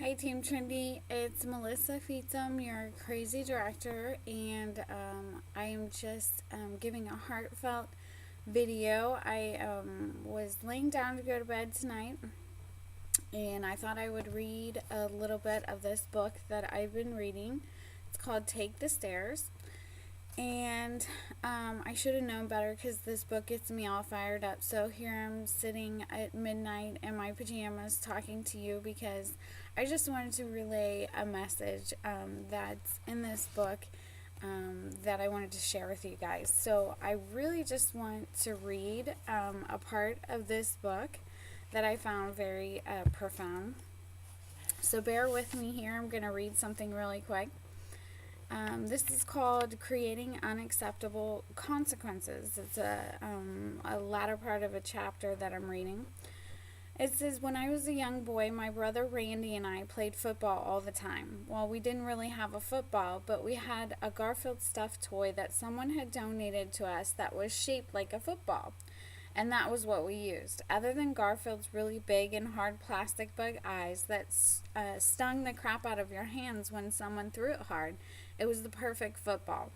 Hi, Team Trinity. It's Melissa Feetsum, your crazy director, and I am just giving a heartfelt video. I was laying down to go to bed tonight, and I thought I would read a little bit of this book that I've been reading. It's called Take the Stairs. And I should have known better because this book gets me all fired up. So here I'm sitting at midnight in my pajamas talking to you because I just wanted to relay a message that's in this book that I wanted to share with you guys. So I really just want to read a part of this book that I found very profound. So bear with me here. I'm going to read something really quick. This is called Creating Unacceptable Consequences. It's a latter part of a chapter that I'm reading. It says, when I was a young boy, my brother Randy and I played football all the time. Well, we didn't really have a football, but we had a Garfield stuffed toy that someone had donated to us that was shaped like a football. And that was what we used. Other than Garfield's really big and hard plastic bug eyes that stung the crap out of your hands when someone threw it hard, it was the perfect football.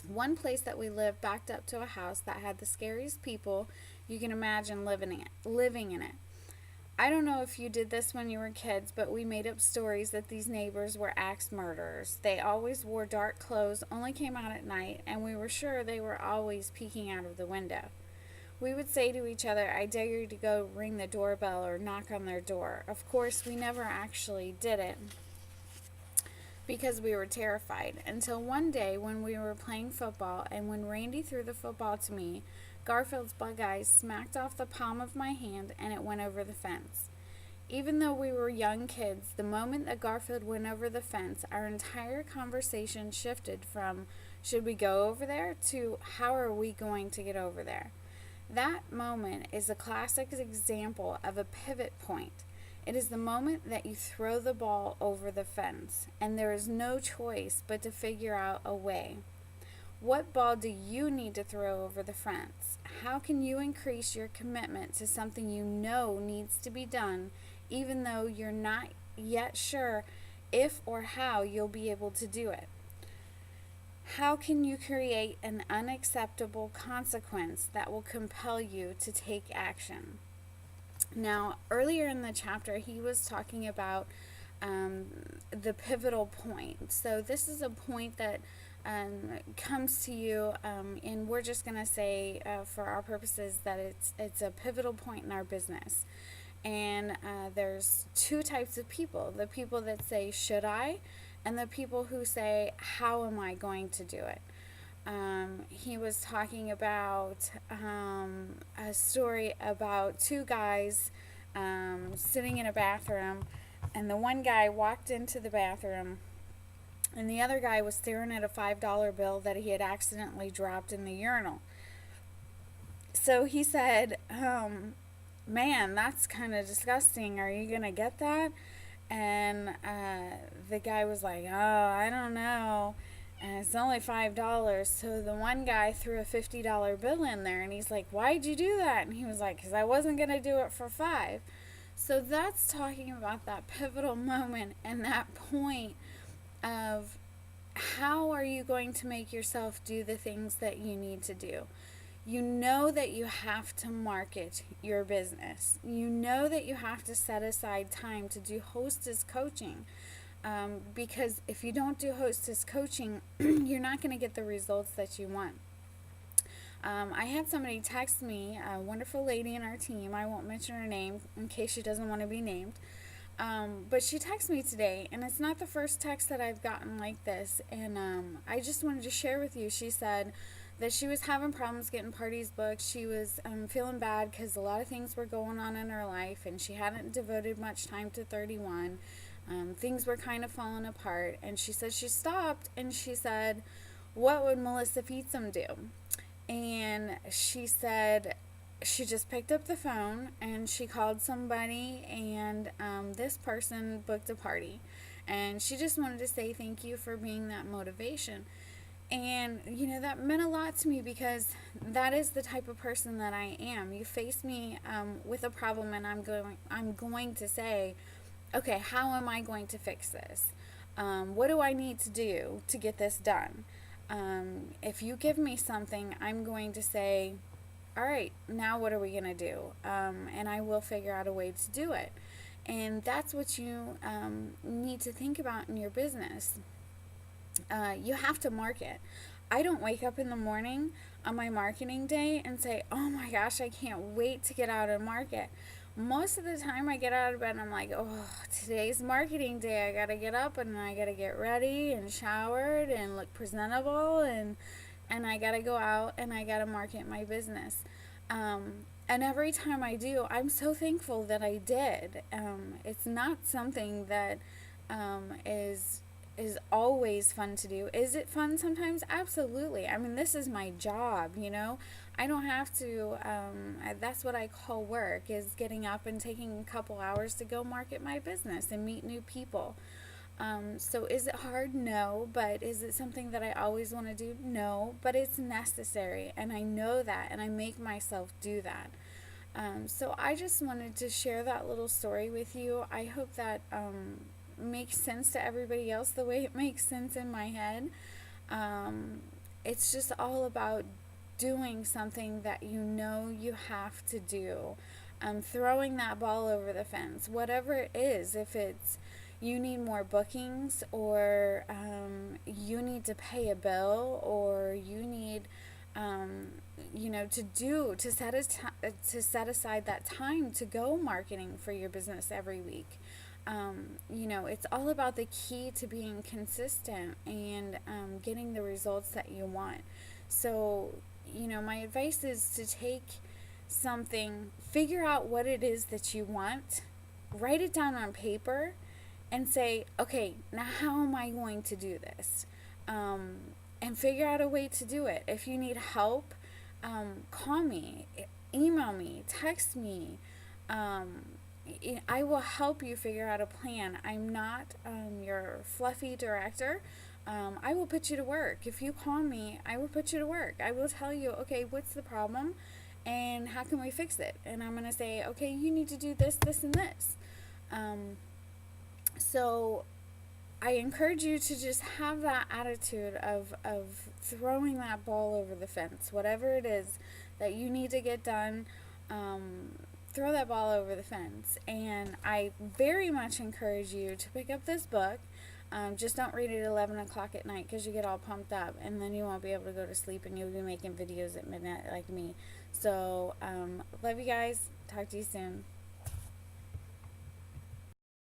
One place that we lived backed up to a house that had the scariest people you can imagine living in it. I don't know if you did this when you were kids, but we made up stories that these neighbors were axe murderers. They always wore dark clothes, only came out at night, and we were sure they were always peeking out of the window. We would say to each other, I dare you to go ring the doorbell or knock on their door. Of course, we never actually did it because we were terrified. Until one day when we were playing football and when Randy threw the football to me, Garfield's bug eyes smacked off the palm of my hand and it went over the fence. Even though we were young kids, the moment that Garfield went over the fence, our entire conversation shifted from should we go over there to how are we going to get over there. That moment is a classic example of a pivot point. It is the moment that you throw the ball over the fence, and there is no choice but to figure out a way. What ball do you need to throw over the fence? How can you increase your commitment to something you know needs to be done, even though you're not yet sure if or how you'll be able to do it? How can you create an unacceptable consequence that will compel you to take action? Now, earlier in the chapter, he was talking about the pivotal point. So this is a point that comes to you, and we're just going to say, for our purposes, that it's a pivotal point in our business. And there's two types of people: the people that say, "Should I?" and the people who say, how am I going to do it? He was talking about a story about two guys sitting in a bathroom, and the one guy walked into the bathroom, and the other guy was staring at a $5 bill that he had accidentally dropped in the urinal. So he said, man, that's kind of disgusting. Are you going to get that? And the guy was like, oh, I don't know. And it's only $5. So the one guy threw a $50 bill in there. And he's like, why'd you do that? And he was like, because I wasn't going to do it for $5. So that's talking about that pivotal moment and that point of how are you going to make yourself do the things that you need to do. You know that you have to market your business. You know that you have to set aside time to do hostess coaching. Because if you don't do hostess coaching, you're not going to get the results that you want. I had somebody text me, a wonderful lady in our team. I won't mention her name in case she doesn't want to be named. But she texted me today, and it's not the first text that I've gotten like this. And I just wanted to share with you. She said that she was having problems getting parties booked. She was feeling bad because a lot of things were going on in her life, and she hadn't devoted much time to 31. Things were kind of falling apart, and she said she stopped, and she said, what would Melissa Feetsum do? And she said she just picked up the phone, and she called somebody, and this person booked a party. And she just wanted to say thank you for being that motivation. And, you know, that meant a lot to me because that is the type of person that I am. You face me with a problem and I'm going to say, okay, how am I going to fix this? What do I need to do to get this done? If you give me something, I'm going to say, all right, now what are we going to do? And I will figure out a way to do it. And that's what you need to think about in your business. You have to market. I don't wake up in the morning on my marketing day and say, oh my gosh, I can't wait to get out and market. Most of the time I get out of bed and I'm like, oh, today's marketing day. I gotta get up and I gotta get ready and showered and look presentable, and I gotta go out and I gotta market my business. And every time I do, I'm so thankful that I did. It's not something that is always fun to do. Is it fun sometimes? Absolutely. I mean, this is my job, you know. I don't have to. That's what I call work, is getting up and taking a couple hours to go market my business and meet new people. So is it hard? No. But is it something that I always want to do? No. But it's necessary, and I know that, and I make myself do that. So I just wanted to share that little story with you. I hope that makes sense to everybody else the way it makes sense in my head. Um, it's just all about doing something that you know you have to do. Throwing that ball over the fence, whatever it is, if it's you need more bookings, or you need to pay a bill, or you need to set aside that time to go marketing for your business every week. It's all about the key to being consistent and getting the results that you want. So, my advice is to take something, figure out what it is that you want, write it down on paper, and say, okay, now how am I going to do this? And figure out a way to do it. If you need help, call me, email me, text me. I will help you figure out a plan. I'm not your fluffy director. I will put you to work. If you call me, I will put you to work. I will tell you, okay, what's the problem and how can we fix it? And I'm going to say, okay, you need to do this, this, and this. So I encourage you to just have that attitude of throwing that ball over the fence. Whatever it is that you need to get done, throw that ball over the fence. And I very much encourage you to pick up this book. Just don't read it at 11 o'clock at night, because you get all pumped up and then you won't be able to go to sleep and you'll be making videos at midnight like me. So, love you guys. Talk to you soon.